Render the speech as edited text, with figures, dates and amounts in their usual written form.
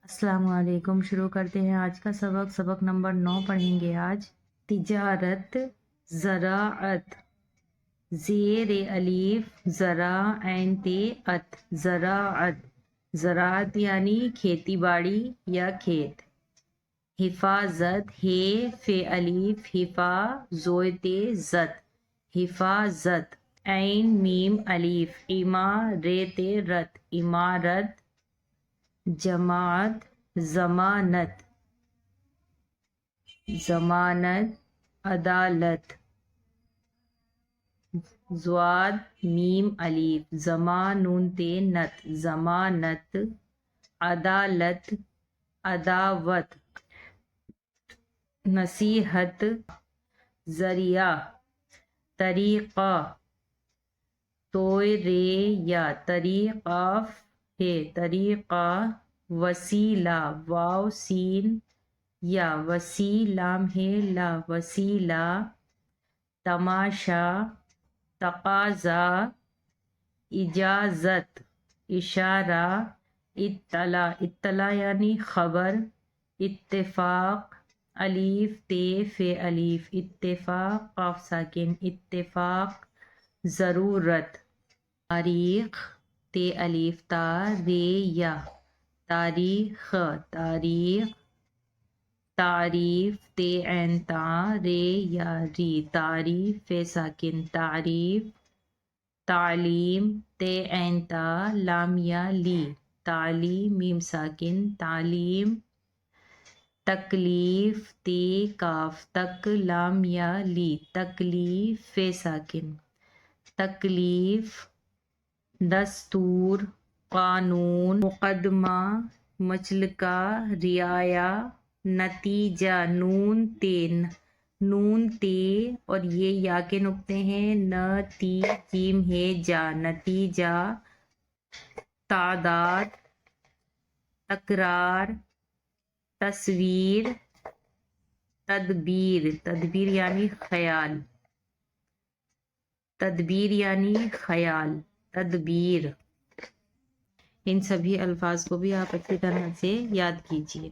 السلام علیکم۔ شروع کرتے ہیں آج کا سبق نمبر 9 پڑھیں گے آج۔ تجارت، زراعت، زیر الف زرا عین تے ات، زراعت، زراعت یعنی کھیتی باڑی یا کھیت۔ حفاظت، ہے فے الف حفا زوئے تے زت، حفاظت، عین میم الف اما رے تے رت، عمارت۔ جماعت، ضمانت، ضمانت، عدالت، ضاد میم الف زما نون تے نت، ضمانت، عدالت، عداوت، نصیحت، ذریعہ، طریقہ، توئے رے یا طریقہ ہے، طریقہ، وسیلہ، واو سین یا وسیلام ہے لا، وسیلہ، تماشا، تقاضا، اجازت، اشارہ، اطلاع، اطلاع یعنی خبر، اتفاق، الف تے فے الف اتفاق، قاف ساکن، اتفاق، ضرورت، تاریخ، تے الف تا رے یا، تاریخ، تاریخ، تعریف، تے عین تا رے یا ری، تعریف، فے ساکن، تعریف، تعلیم، تے عین تا لام یا لی، تعلیم، میم ساکن، تعلیم، تکلیف، تے کاف تک لام یا لی، تکلیف، فے ساکن، تکلیف، دستور، قانون، مقدمہ، مچلکہ، رعایا، نتیجہ، نون تے اور یہ یا کے نقطے ہیں، تی جیم ہے جا، نتیجہ، تعداد، تکرار، تصویر، تدبیر، تدبیر یعنی خیال، تدبیر یعنی خیال، تدبیر۔ ان سبھی الفاظ کو بھی آپ اچھی طرح سے یاد کیجیے۔